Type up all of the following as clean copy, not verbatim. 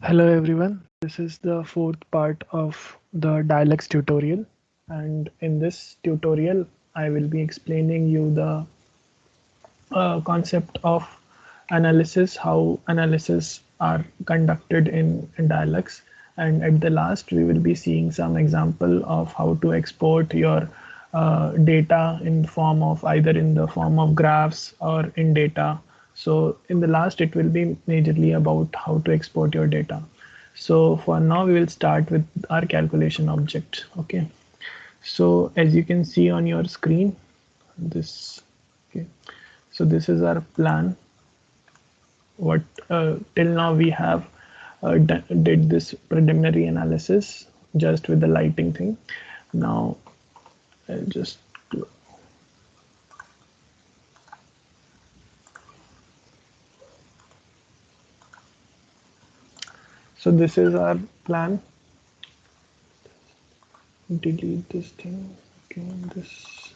Hello everyone, this is the fourth part of the Dialux tutorial, and in this tutorial I will be explaining you the concept of analysis, how analysis are conducted in Dialux, and at the last we will be seeing some example of how to export your data in form of either in the form of graphs or in data. So in the last it will be majorly about how to export your data. So for now we will start with our calculation object. Okay, so as you can see on your screen, this okay, so this is our plan. What till now we have did this preliminary analysis just with the lighting thing. Now I'll just so this is our plan. Delete this thing. Okay, this.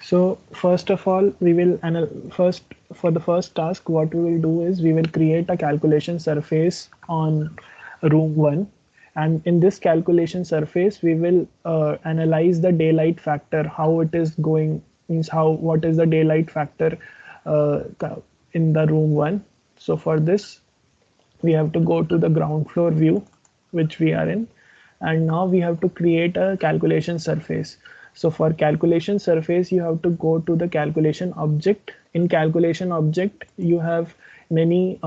So first of all, we will first for the first task, what we will do is we will create a calculation surface on room one, and in this calculation surface, we will analyze the daylight factor, how it is going, means how what is the daylight factor uh, in the room one. So for this, we have to go to the ground floor view, which we are in, and now we have to create a calculation surface. So for calculation surface, you have to go to the calculation object. In calculation object, you have many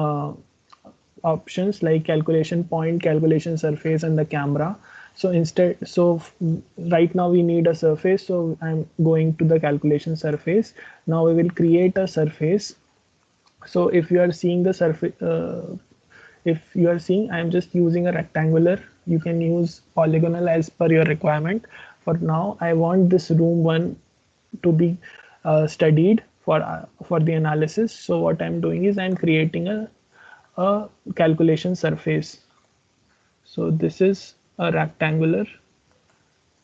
options like calculation point, calculation surface, and the camera. So right now we need a surface, so I'm going to the calculation surface. Now we will create a surface. So if you are seeing the surface, if you are seeing, I'm just using a rectangular. You can use polygonal as per your requirement. For now, I want this room one to be studied for the analysis. So what I'm doing is I'm creating a calculation surface. So this is a rectangular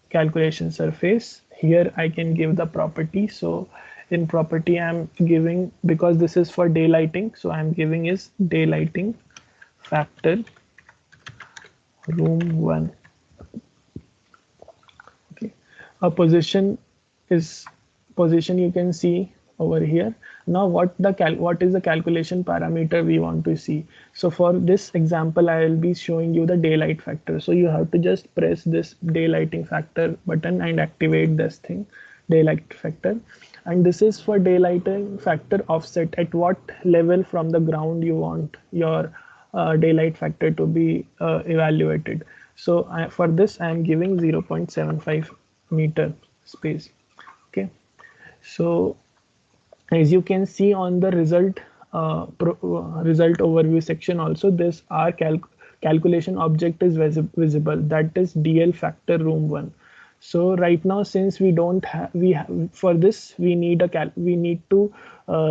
calculation surface. Here I can give the property. So in property I'm giving, because this is for daylighting, so I'm giving is daylighting factor room one. Okay, a position is position, you can see over here. Now what is the calculation parameter we want to see? So for this example I will be showing you the daylight factor. So you have to just press this daylighting factor button and activate this thing, daylight factor. And this is for daylighting factor offset, at what level from the ground you want your daylight factor to be evaluated. So for this I am giving 0.75 meter space. Okay, so as you can see on the result overview section also, this our calculation object is visible, that is DL factor room one. So right now, since we don't have for this we need we need to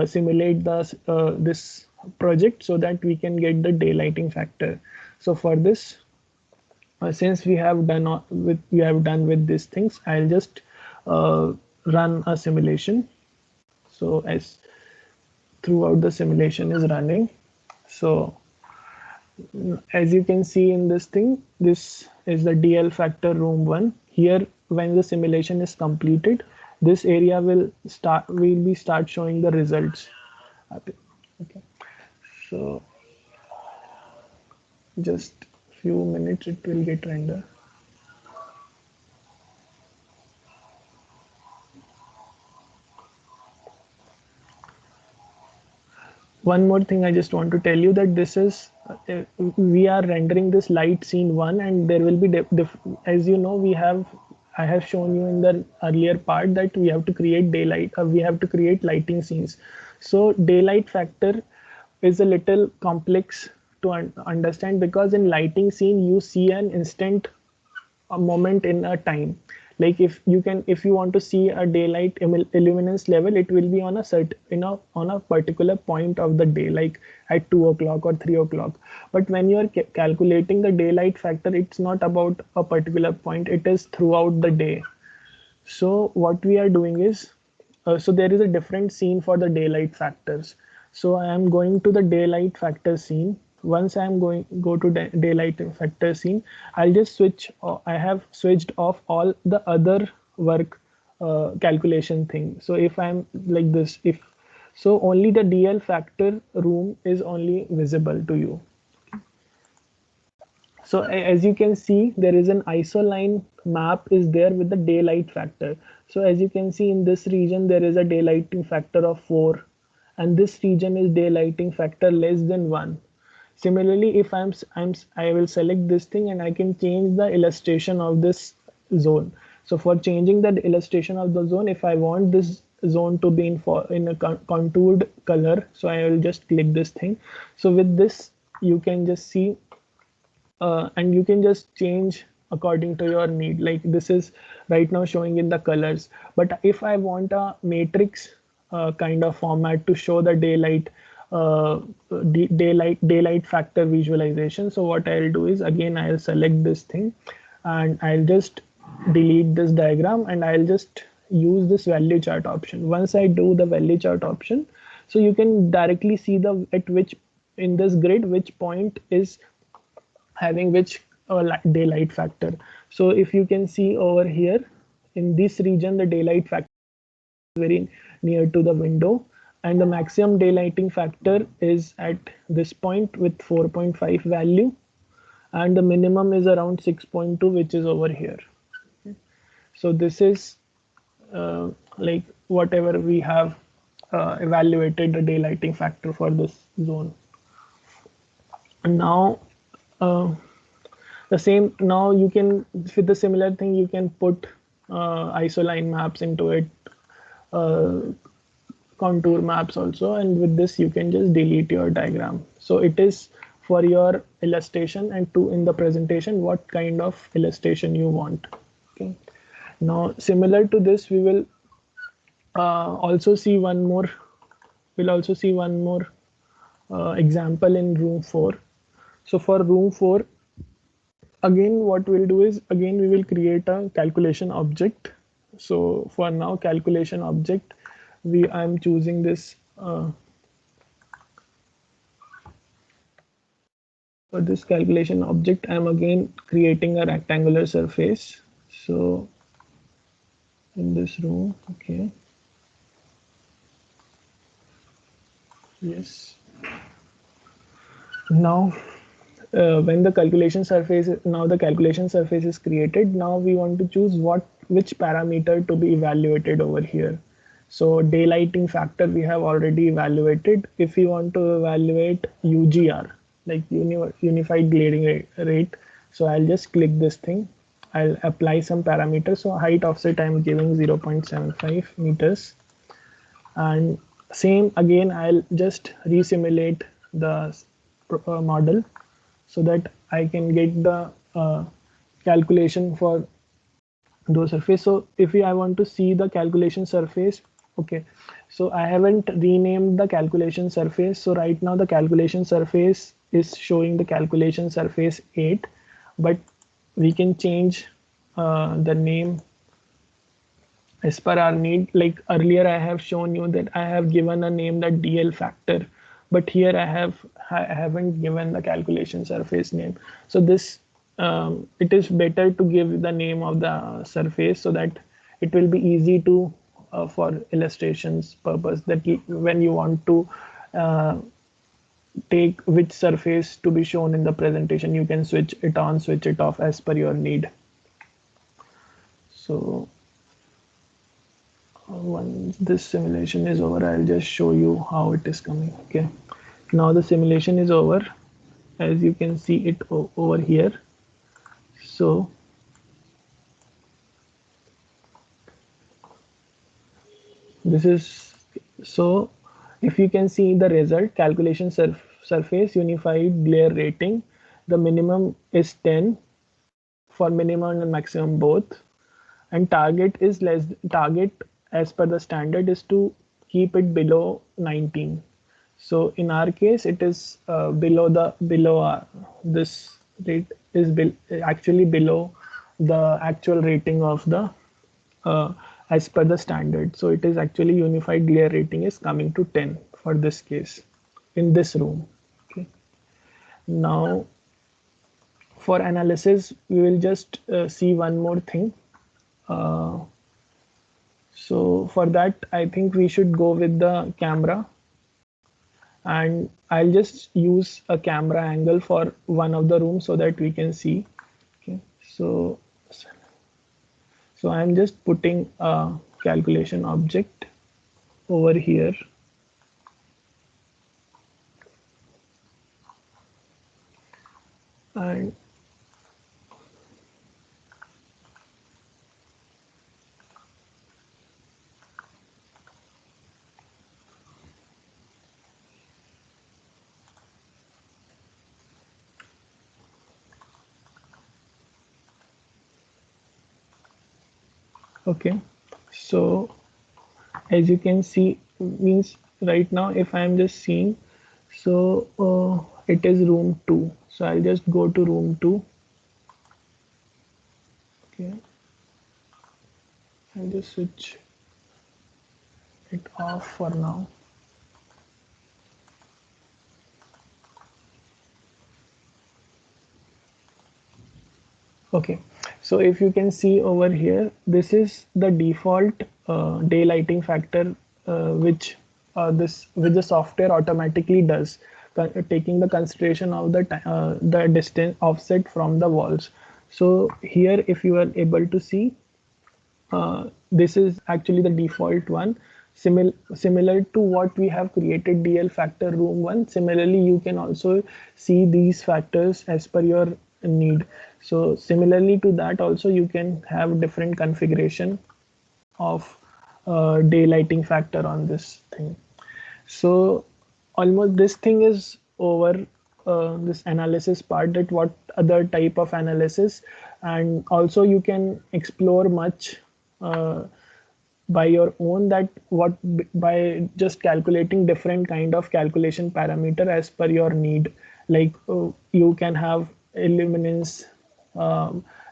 simulate this project so that we can get the daylighting factor. So for this, since we have done with these things, I'll just run a simulation. So as throughout the simulation is running, so as you can see in this thing, this is the DL factor room one. Here, when the simulation is completed, this area will start showing the results. Okay, so just few minutes it will get rendered. One more thing I just want to tell you, that this is we are rendering this light scene one, and there will be as you know, I have shown you in the earlier part that we have to create daylight, we have to create lighting scenes. So daylight factor is a little complex to understand, because in lighting scene you see an instant a moment in a time. Like if you want to see a daylight illuminance level, it will be on a certain on a particular point of the day, like at 2 o'clock or 3 o'clock. But when you are calculating the daylight factor, it's not about a particular point, it is throughout the day. So what we are doing is, so there is a different scene for the daylight factors. So I am going to the daylight factor scene. once I'm go to daylight factor scene, I'll just switch. I have switched off all the other work calculation thing. So if I'm like this, if so, only the DL factor room is only visible to you. So as you can see, there is an isoline map is there with the daylight factor. So as you can see in this region, there is a daylighting factor of 4, and this region is daylighting factor less than 1. Similarly, if I will select this thing and I can change the illustration of this zone. So for changing the illustration of the zone, if I want this zone to be in a contoured color, so I will just click this thing. So with this, you can just see and you can just change according to your need. Like this is right now showing in the colors, but if I want a matrix kind of format to show the daylight factor visualization, so what I'll do is, again I'll select this thing and I'll just delete this diagram and I'll just use this value chart option. Once I do the value chart option, so you can directly see the at which in this grid which point is having which daylight factor. So if you can see over here in this region, the daylight factor is very near to the window, and the maximum daylighting factor is at this point with 4.5 value, and the minimum is around 6.2, which is over here. So this is like whatever we have evaluated the daylighting factor for this zone. And now the same, now you can, with the similar thing, you can put isoline maps into it, contour maps also, and with this you can just delete your diagram. So it is for your illustration and to in the presentation what kind of illustration you want. Okay, now similar to this, we will also see one more example in room 4. So for room 4, again what we'll do is, again we will create a calculation object. So for now, calculation object, I'm choosing this for this calculation object, I'm again creating a rectangular surface. So in this room, okay, yes. Now when the calculation surface is created, now we want to choose which parameter to be evaluated over here. So daylighting factor we have already evaluated. If we want to evaluate UGR, like unified glaring rate, so I'll just click this thing, I'll apply some parameters. So height offset I'm giving 0.75 meters, and same again I'll just resimulate the model so that I can get the calculation for those surface. So if I want to see the calculation surface, okay, so I haven't renamed the calculation surface. So right now the calculation surface is showing the calculation surface 8, but we can change the name as per our need. Like earlier I have shown you that I have given a name, that DL factor, but here I haven't given the calculation surface name. So this it is better to give the name of the surface so that it will be easy to for illustrations purpose, that when you want to take which surface to be shown in the presentation, you can switch it on, switch it off as per your need. So once this simulation is over, I'll just show you how it is coming. Okay, now the simulation is over, as you can see it over here. So this is, so if you can see the result, calculation surface unified glare rating, the minimum is 10 for minimum and maximum both, and target is target as per the standard is to keep it below 19. So in our case, it is this rate is actually below the actual rating of the as per the standard. So it is actually unified glare rating is coming to 10 for this case in this room. Okay, Now for analysis, we will just see one more thing. Uh, so for that, I think we should go with the camera, and I'll just use a camera angle for one of the rooms so that we can see. Okay, so I'm just putting a calculation object over here. And okay, so as you can see, means right now if I'm just seeing, so it is room 2, so I'll just go to room 2. Okay, I'll just switch it off for now. Okay, so if you can see over here, this is the default daylighting factor, which the software automatically does, taking the consideration of the distance offset from the walls. So here, if you are able to see, this is actually the default one. Similar to what we have created DL factor room 1, similarly you can also see these factors as per your need. So similarly to that also, you can have different configuration of daylighting factor on this thing. So almost this thing is over, this analysis part, that what other type of analysis, and also you can explore much by your own, that what by just calculating different kind of calculation parameter as per your need. Like you can have illuminance,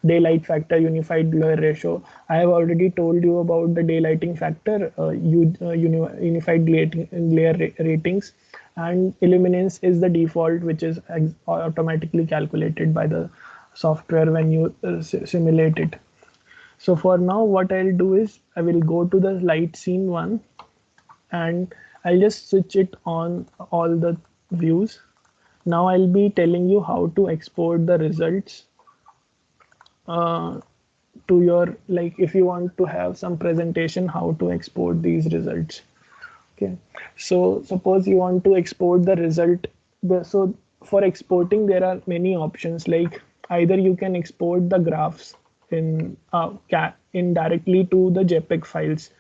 daylight factor, unified glare ratio. I have already told you about the daylighting factor, unified glare ratings, and illuminance is the default, which is automatically calculated by the software when you simulate it. So for now, what I'll do is I will go to the light scene one, and I'll just switch it on all the views. Now I'll be telling you how to export the results to your, like if you want to have some presentation, how to export these results. Okay, so suppose you want to export the result. So for exporting, there are many options. Like either you can export the graphs in directly to the JPEG files,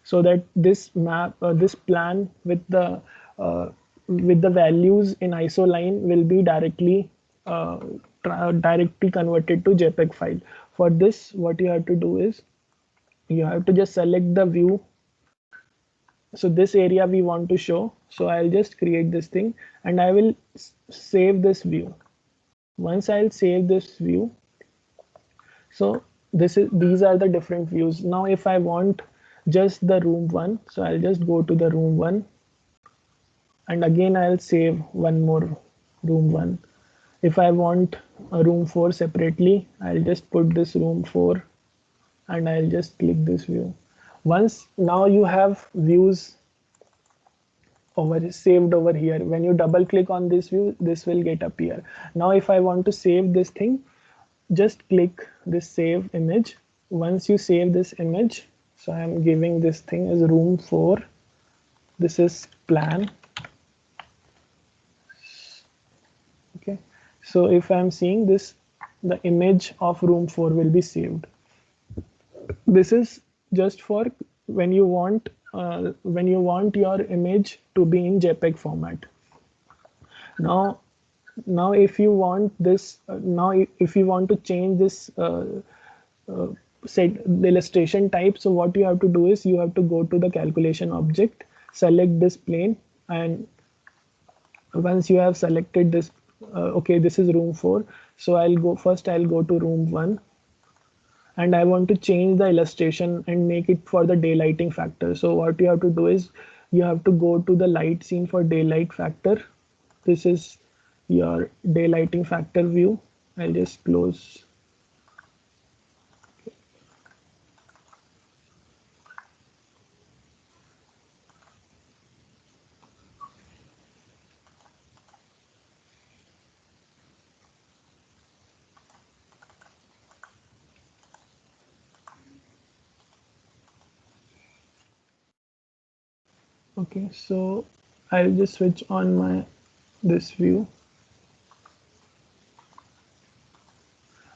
so that this map, this plan uh, with the values in isoline will be directly converted to JPEG file. For this, what you have to do is you have to just select the view. So this area we want to show, so I'll just create this thing and I will save this view. Once I'll save this view, so these are the different views. Now if I want just the room 1, so I'll just go to the room 1, and again I'll save one more room 1. If I want a room 4 separately, I'll just put this room 4 and I'll just click this view. Once now you have views saved over here. When you double click on this view, this will get appear. Now if I want to save this thing, just click this save image. Once you save this image, so I'm giving this thing as room 4. This is plan. Okay, so if I'm seeing this, the image of room 4 will be saved. This is just for when you want your image to be in JPEG format. Now if you want this, if you want to change this set the illustration type, so what you have to do is you have to go to the calculation object, select this plane, and once you have selected this, okay, this is room 4, so I'll go to room 1, and I want to change the illustration and make it for the daylighting factor. So what you have to do is you have to go to the light scene for daylight factor. This is your daylighting factor view. I'll just close. Okay, so I'll just switch on my this view,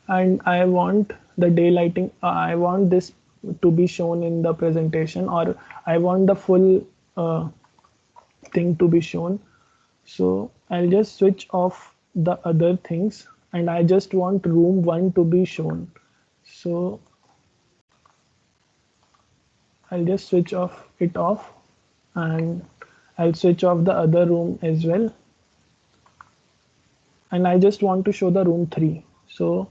and I want the daylighting. I want this to be shown in the presentation, or I want the full thing to be shown. So I'll just switch off the other things, and I just want room 1 to be shown. So I'll just switch off it off, and I'll switch off the other room as well. And I just want to show the room 3. So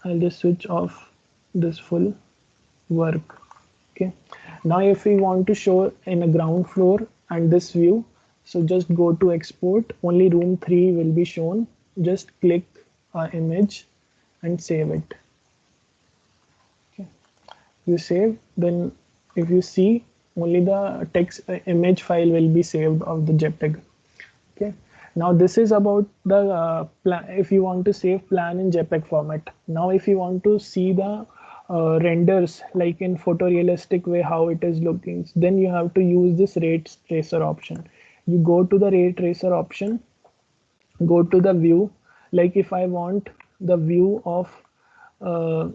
I'll just switch off this full work. Okay. Now if we want to show in a ground floor and this view, so just go to export, only room 3 will be shown. Just click image and save it. Okay. You save, then if you see, only the text image file will be saved of the JPEG. Okay. Now this is about the plan. If you want to save plan in JPEG format. Now if you want to see the renders like in photorealistic way how it is looking, then you have to use this ray tracer option. You go to the ray tracer option, go to the view. Like if I want the view of uh,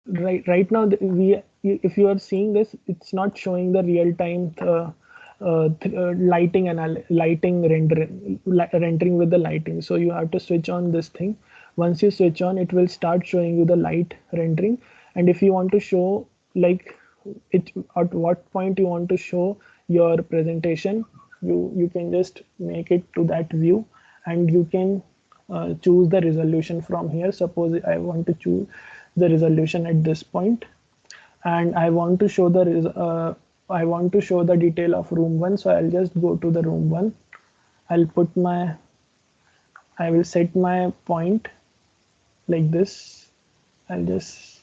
right now we, if you are seeing this, it's not showing the real time lighting and lighting rendering with the lighting. So you have to switch on this thing. Once you switch on, it will start showing you the light rendering. And if you want to show like it at what point you want to show your presentation, you can just make it to that view, and you can choose the resolution from here. Suppose I want to choose the resolution at this point, and I want to show the detail of room 1. So I'll just go to the room 1. I'll put my, I will set my point like this. I'll just,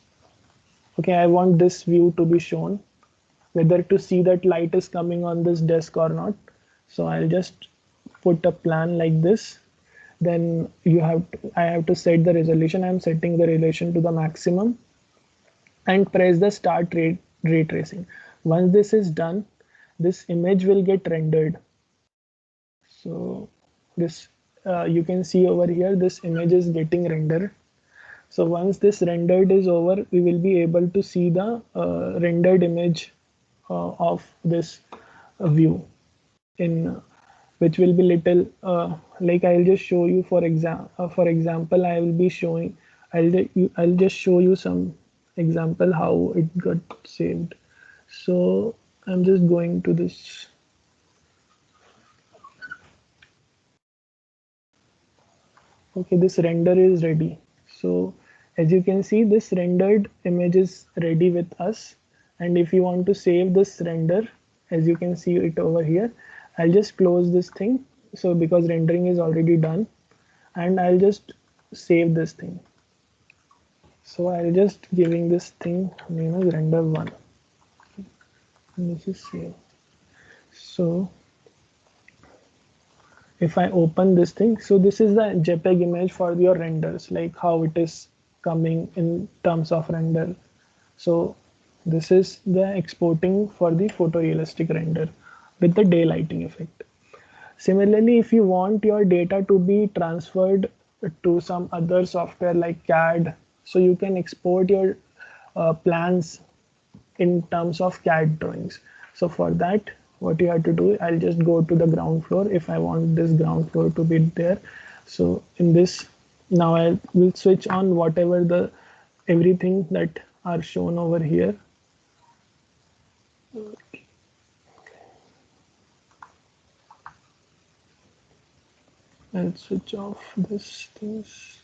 okay, I want this view to be shown, whether to see that light is coming on this desk or not. So I'll just put a plan like this. Then I have to set the resolution. I'm setting the resolution to the maximum and press the start ray tracing. Once this is done, this image will get rendered. So this you can see over here, this image is getting rendered. So once this rendered is over, we will be able to see the rendered image of this view, in which will be little like I'll just show you. For example, I will be showing, I'll just show you some example how it got saved. So I'm just going to this. Okay, this render is ready. So as you can see, this rendered image is ready with us. And if you want to save this render, as you can see it over here, I'll just close this thing. So because rendering is already done, and I'll just save this thing. So I'll just giving this thing name as render 1. And this is save. So if I open this thing, so this is the JPEG image for your renders, like how it is coming in terms of render. So this is the exporting for the photorealistic render with the daylighting effect. Similarly, if you want your data to be transferred to some other software like CAD, so you can export your plans in terms of CAD drawings. So for that, what you have to do, I'll just go to the ground floor if I want this ground floor to be there. So in this, now I will switch on whatever the everything that are shown over here. I'll switch off this things,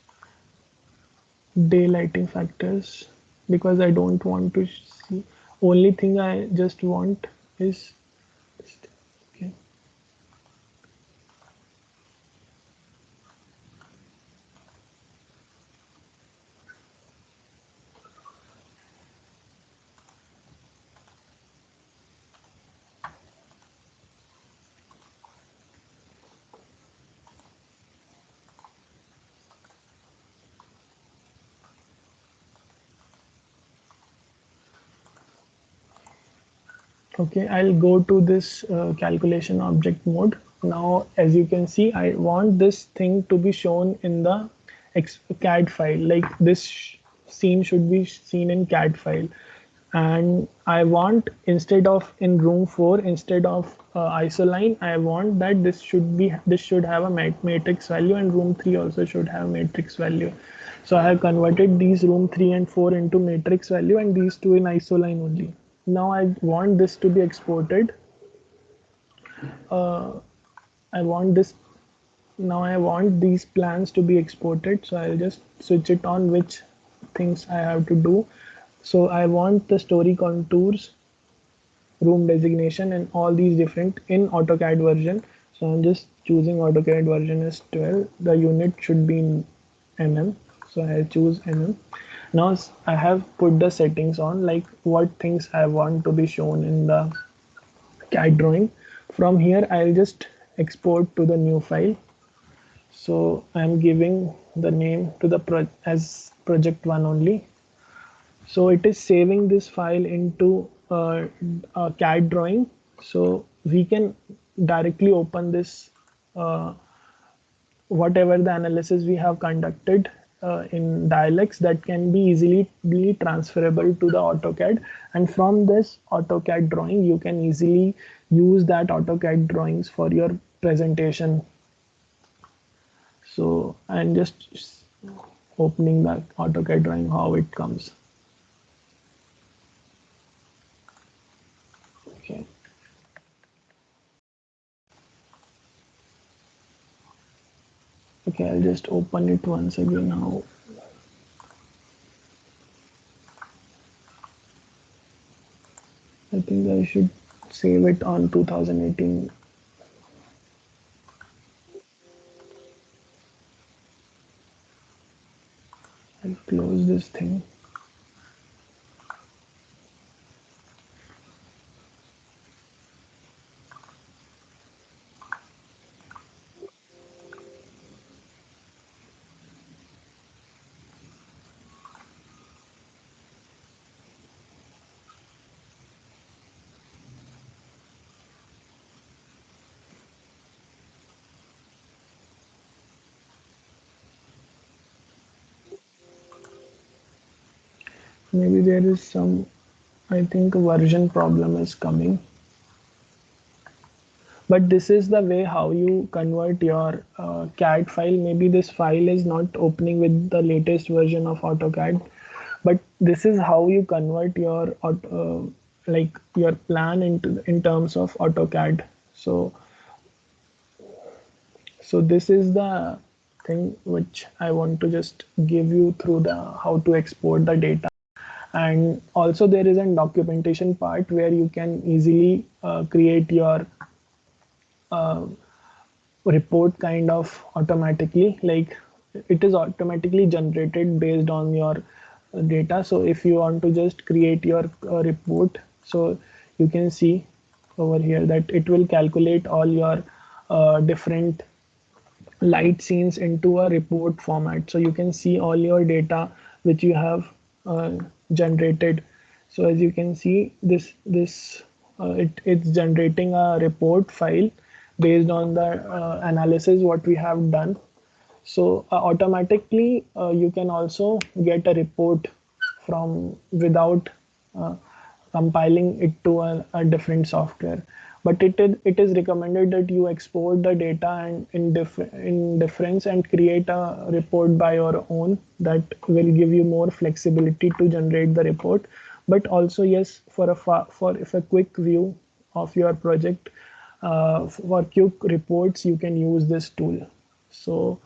daylighting factors, because I don't want to see. Only thing I just want is this thing. Okay. Okay, I'll go to this calculation object mode. Now, as you can see, I want this thing to be shown in the CAD file. Like this scene should be seen in CAD file. And I want, instead of in room 4, instead of isoline, I want that this should have a matrix value, and room 3 also should have matrix value. So I have converted these room 3 and 4 into matrix value, and these two in isoline only. Now I want this to be exported. I want this Now I want these plans to be exported, so I'll just switch it on which things I have to do. So I want the story contours, room designation, and all these different in AutoCAD version. So I'm just choosing AutoCAD version as 12. The unit should be in mm, so I'll choose mm. Now I have put the settings on, like what things I want to be shown in the CAD drawing. From here I'll just export to the new file. So I'm giving the name to the as project 1 only. So it is saving this file into a CAD drawing. So we can directly open this, whatever the analysis we have conducted in Dialux, that can be easily transferable to the AutoCAD. And from this AutoCAD drawing, you can easily use that AutoCAD drawings for your presentation. So I'm just opening the AutoCAD drawing, how it comes. Okay. Okay, I'll just open it once again now. I think I should save it on 2018. I'll close this thing. Maybe there is some, I think a version problem is coming. But this is the way how you convert your CAD file. Maybe this file is not opening with the latest version of AutoCAD, but this is how you convert your like your plan into in terms of AutoCAD. So this is the thing which I want to just give you through the how to export the data. And also there is a documentation part where you can easily create your report kind of automatically, like it is automatically generated based on your data. So if you want to just create your report, so you can see over here that it will calculate all your different light scenes into a report format, so you can see all your data which you have generated. So as you can see, it's generating a report file based on the analysis what we have done. So automatically you can also get a report from without uh, compiling it to a different software. But it is recommended that you export the data and in difference and create a report by your own. That will give you more flexibility to generate the report. But also, yes, for if a quick view of your project, for quick reports, you can use this tool. So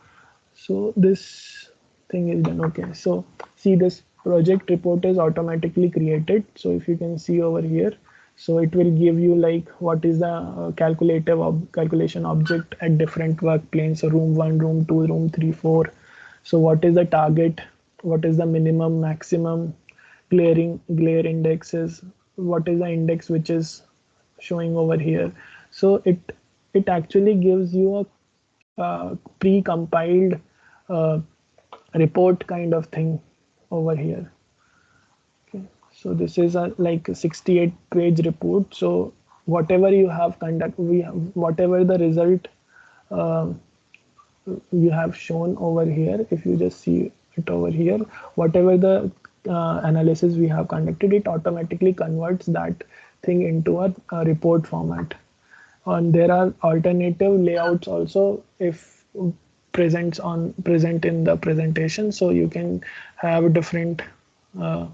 this thing is done. Okay, so see, this project report is automatically created. So if you can see over here, so it will give you like what is the calculation object at different work planes. So room 1, room 2, room 3, 4. So what is the target, what is the minimum, maximum glare indexes, what is the index which is showing over here. So it actually gives you a pre-compiled uh, report kind of thing over here. Okay, So this is a like a 68-page report. So whatever you have whatever the result uh, you have shown over here, if you just see it over here, whatever the analysis we have conducted, it automatically converts that thing into a report format. And there are alternative layouts also if present in the presentation, so you can have different uh,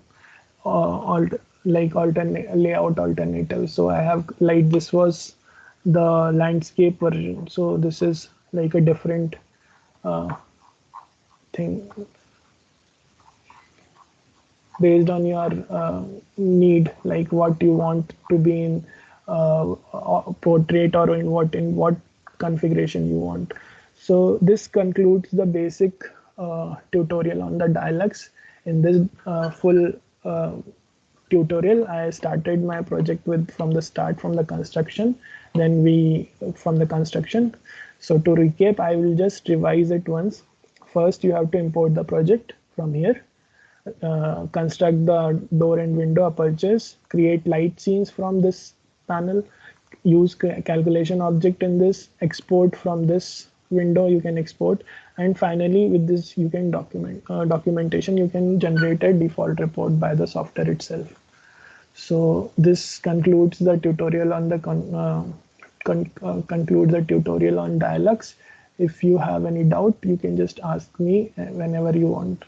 alternate layout alternatives. So I have, like, this was the landscape version, so this is like a different uh, thing based on your need, like what you want to be in portrait, or in what configuration you want. So this concludes the basic tutorial on the Dialux. In this full uh, tutorial, I started my project with from the start, from the construction, then we from the construction. So to recap, I will just revise it once. First, you have to import the project from here, construct the door and window apertures, create light scenes from this panel, use calculation object in this, export from this window, you can export, and finally with this you can documentation, you can generate a default report by the software itself. So this concludes the tutorial on the concludes the tutorial on Dialux. If you have any doubt, you can just ask me whenever you want.